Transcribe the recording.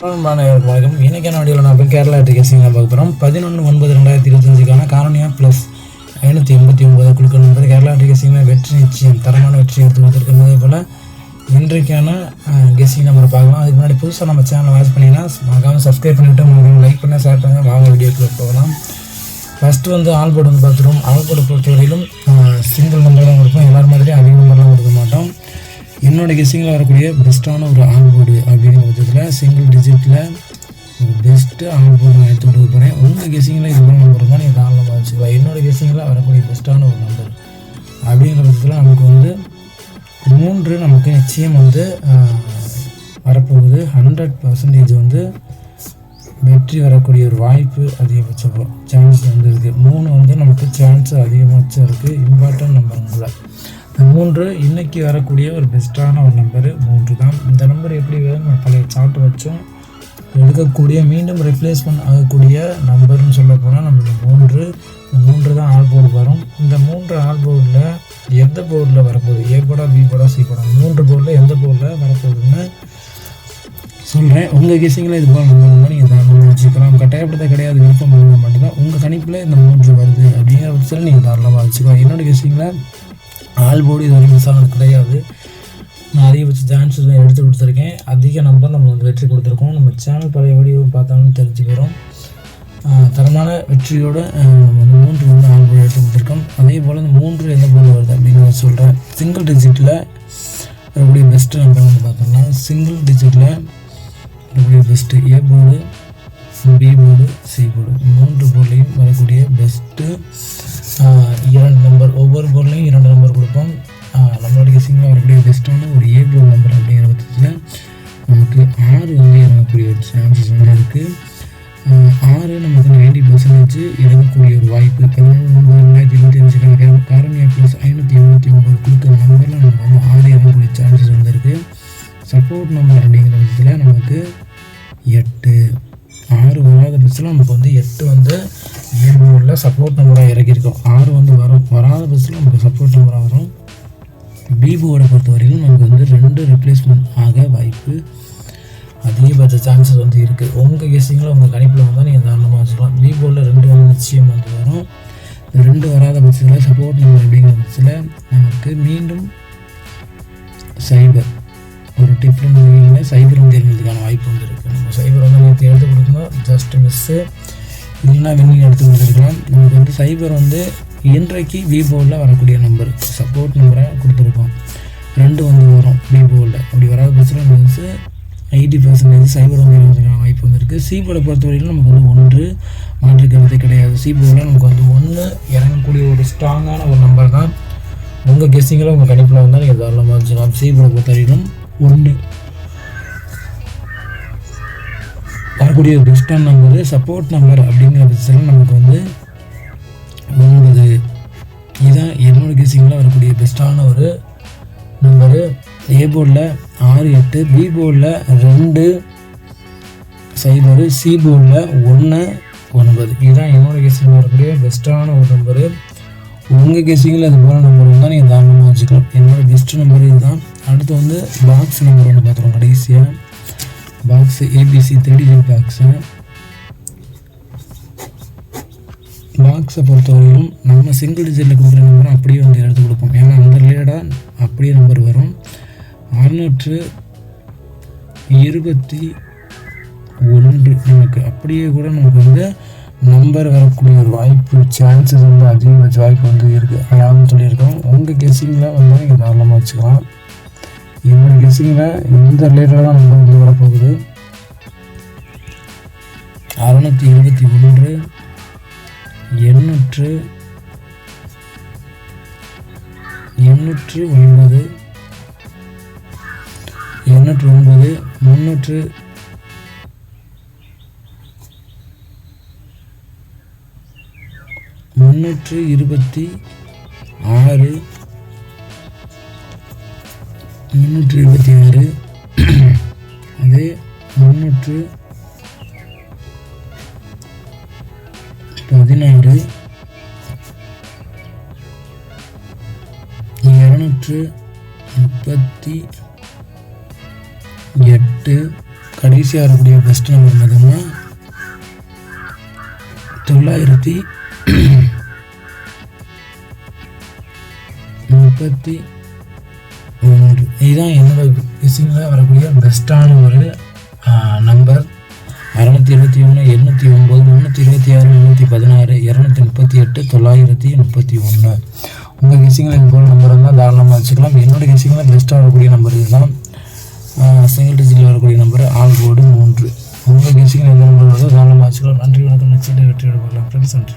வணக்கம். இன்றைக்கான வீடியோவில் நான் கேரளா கெஸ்ஸிங் பார்க்க போகிறோம். 11/9/2025 காரணியா ப்ளஸ் 589 குழுக்கள் நம்பர் கேரளா கெஸ்ஸிங்கில் வெற்றி நிச்சயம் தரமான வெற்றி எடுத்து கொடுத்துருக்கோம். அதே போல் இன்றைக்கான கெஸ்ஸிங் நம்பரை பார்க்கலாம். அதுக்கு முன்னாடி புதுசாக நம்ம சேனலை வாட்ச் பண்ணிங்கன்னா மறக்காமல் சப்ஸ்கிரைப் பண்ணிவிட்டு உங்களுக்கு லைக் பண்ண ஷேர் பண்ணுங்கள். வாங்க வீடியோக்குள்ளே போகலாம். ஃபஸ்ட்டு ஆல்போர்டு பார்த்துருவோம். ஆல்போர்டு பொறுத்தவரையிலும் சிங்கிள் நம்பர் தான் கொடுப்போம். எல்லாரும் மாதிரி அதிக நம்பர்லாம் கொடுக்க மாட்டோம். என்னோடய கெஸ்ஸிங்கில் வரக்கூடிய பெஸ்ட்டான ஒரு ஆல்போர்டு அப்படிங்கிற பட்சத்தில் சிங்கிள் டிஜிட்டில் ஒரு பெஸ்ட்டு ஆல்போர்டு நான் எடுத்து கொடுக்க போகிறேன். உங்கள் கெஸ்ஸிங்கில் இது போல் நம்பர் தான் நீங்கள் தாராளமாக வச்சுக்கலாம். என்னோடய கெஸ்ஸிங்கில் வரக்கூடிய பெஸ்ட்டான ஒரு நம்பர் அப்படிங்கிற பட்சத்தில் நமக்கு 3 நமக்கு நிச்சயம் வரப்போகுது. 100% வெற்றி வரக்கூடிய ஒரு வாய்ப்பு அதிகபட்சம் சான்ஸ் இருக்குது. 3 நமக்கு சான்ஸ் அதிகபட்சம் இருக்குது. இம்பார்ட்டன்ட் நம்பருங்கள 3 இன்றைக்கி வரக்கூடிய ஒரு பெஸ்ட்டான ஒரு நம்பரு 3 தான். இந்த நம்பர் எப்படி வேணும் பழைய சார்ட் வச்சோம் எடுக்கக்கூடிய மீண்டும் ரிப்ளேஸ்மெண்ட் ஆகக்கூடிய நம்பர்னு சொல்ல போனால் நம்மளுக்கு 3 தான் ஆல்போர்டு வரும். இந்த 3 ஆல்போர்டில் எந்த போர்டில் வரப்போகுது, ஏ போர்டா பி போர்டா சி போர்டா 3 போர்டில் எந்த போர்டில் வரப்போகுதுன்னு சொல்கிறேன். உங்கள் கெஸ்ஸிங்கில் இது போல் நம்பர் நீங்கள் தாராளமாக வச்சுக்கலாம். கட்டாயப்படுத்த கிடையாது, விருப்பம் இருந்தால் மட்டும்தான் உங்கள் கணிப்பில் இந்த 3 வருது அப்படிங்கிற பட்சத்தில் நீங்கள் தாராளமாக வச்சுக்கலாம். என்னோடய கெஸ்ஸிங்கில் ஆல்போர்டு இது வரைக்கும் மிஸ் ஆனது கிடையாது. நான் அதிகபட்ச சான்ஸஸ் எடுத்து கொடுத்துருக்கேன். அதிக நம்பர் நம்ம வெற்றி கொடுத்துருக்கோம். நம்ம சேனல் பழைய வீடியோ பார்த்தாலும் தெரிஞ்சுக்கிறோம். தரமான வெற்றியோடு நம்ம 3 ஆல்போர்டு எடுத்து கொடுத்துருக்கோம். அதே போல் இந்த 3 எந்த போர்டு வருது அப்படின்னு சொல்கிறேன். சிங்கிள் டிஜிட்டில் வரக்கூடிய பெஸ்ட்டு நம்பர் பார்த்தோம்னா சிங்கிள் டிஜிட்டில் வரக்கூடிய best A board, B board, C board 3 போர்ட்லேயும் வரக்கூடிய பெஸ்ட்டு 2 நம்பர். ஒவ்வொரு போர்ட்லேயும் 2 நம்பர் கொடுப்போம். நம்மளோட கெஸ்ஸிங்கில் வரக்கூடிய பெஸ்ட்டான ஒரு ஏ போர்டு நம்பர் அப்படிங்கிற பட்சத்தில் நமக்கு 6 இறங்கக்கூடிய ஒரு சான்சஸ் இருக்குது. 6 நமக்கு 90% இறங்கக்கூடிய ஒரு வாய்ப்பு. 11/9/2025 காரணியா ப்ளஸ் 589 குழுக்கள் நம்பரில் நமக்கு 6 இறங்கக்கூடிய சான்சஸ் இருக்குது. சப்போர்ட் நம்பர் அப்படிங்கிற பட்சத்தில் நமக்கு 8 6 வராத பட்சத்தில் நமக்கு 8 ஏ போர்டில் சப்போர்ட் நம்பராக இறக்கியிருக்கோம். 6 வரும், வராத பட்சத்தில் நமக்கு சப்போர்ட் நம்பராக வரும். பி போர்டை பொறுத்தவரையிலும் நமக்கு 2 ரிப்ளேஸ்மெண்ட் ஆக வாய்ப்பு அதிகபட்ச சான்சஸ் இருக்குது. உங்கள் கெஸ்ஸிங்கில் உங்கள் கணிப்பில் வந்தால் நீங்கள் தாராளமாக வச்சுக்கலாம். பி போர்டில் 2 நிச்சயம் வரும். இந்த 2 வராத பட்சத்தில் சப்போர்ட் நம்பர் அப்படிங்கிற பட்சத்தில் நமக்கு மீண்டும் சைபர் ஒரு டிஃப்ரெண்ட் வகையில் சைபர் இருக்கிறதுக்கான வாய்ப்பு இருக்குது. நம்ம சைபர் நேற்று எடுத்து கொடுக்கணும், ஜஸ்ட் மிஸ்ஸு இல்லைன்னா வெண்ணில் எடுத்து கொடுத்துருக்கலாம். நமக்கு சைபர் இன்றைக்கு வி போர்டில் வரக்கூடிய நம்பர் சப்போர்ட் நம்பரை கொடுத்துருக்கோம். 2 வரும் பி போர்டில். அப்படி வராத பட்சத்தில் 80% சைபர் இருக்கிறதுக்கான வாய்ப்பு இருக்குது. சி போர்டை பொறுத்தவரையிலும் நமக்கு 1 மாற்றுக்கிறது கிடையாது. சி போர்டில் நமக்கு 1 இறங்கக்கூடிய ஒரு ஸ்ட்ராங்கான ஒரு நம்பர் தான். உங்கள் கெஸ்ஸிங்கில் உங்கள் கணிப்பில் வந்தால் நீங்கள் தாராளமாக வச்சுக்கலாம். சி போர்டை பொறுத்தவரையிலும் 1 வரக்கூடிய பெஸ்ட்டான நம்பர். சப்போர்ட் நம்பர் அப்படிங்கிற பட்சத்தில் நமக்கு 9 இதுதான் என்னோடய கெஸ்ஸிங்கில் வரக்கூடிய பெஸ்ட்டான ஒரு நம்பரு. ஏ போர்டில் 6 8, பி போர்டில் 2 0, சி போர்டில் 1 9 இதுதான் என்னோடய கெஸ்ஸிங்கில் வரக்கூடிய பெஸ்ட்டான ஒரு நம்பரு. உங்கள் கெஸ்ஸிங்கில் அது போல நம்பர் வந்தால் நீங்கள் தாராளமாக வச்சுக்கலாம். என்னோடய பெஸ்ட்டு நம்பர் இதுதான். அடுத்து பாக்ஸ் நம்பர் பார்த்துருவோம். கடைசியாக பாக்ஸு ஏபிசி 3 டிஜிட் பாக்ஸை பொறுத்தவரையிலும் நம்ம சிங்கிள் டிஜிட்டில் கொடுக்குற நம்பரை அப்படியே எடுத்து கொடுப்போம். ஏன்னா அந்த ரிலேட்டடாக அப்படியே நம்பர் வரும். 621 நமக்கு அப்படியே கூட நமக்கு நம்பர் வரக்கூடிய ஒரு வாய்ப்பு சான்சஸ் அதிகபட்ச வாய்ப்பு இருக்குது. அதாவது சொல்லியிருக்கோம். உங்கள் கெஸ்ஸிங்கில் நீங்கள் தாராளமாக வச்சுக்கலாம். என்னோடய கெஸ்ஸிங்கில் இந்த ரிலேட்டடாக தான் நம்பர் வரப்போகுது. 621 809 326 அதே 316 238 கடைசியாக வரக்கூடிய பெஸ்ட் நம்பர் பார்த்தோம்னா 933. இதுதான் என்னோட கெஸ்ஸிங்கில் வரக்கூடிய பெஸ்ட்டான ஒரு நம்பர். 621, 809, 326, 316, 238, 931. உங்கள் கெஸ்ஸிங்கில் இது போல் நம்பர் இருந்தால் தாராளமாக வச்சுக்கலாம். என்னோடய கெஸ்ஸிங்கில் பெஸ்ட்டாக வரக்கூடிய நம்பர் இதுதான். சிங்கிள் டிஜிட்டில் வரக்கூடிய நம்பர் ஆல் போர்டு 3. உங்கள் கெஸ்ஸிங்கில் எந்த நம்பர் வருதோ தாராளமாக வச்சுக்கலாம். நன்றி, வணக்கம். நெக்ஸ்ட் டே வெற்றியோட பார்க்கலாம். ஃப்ரெண்ட்ஸ், நன்றி.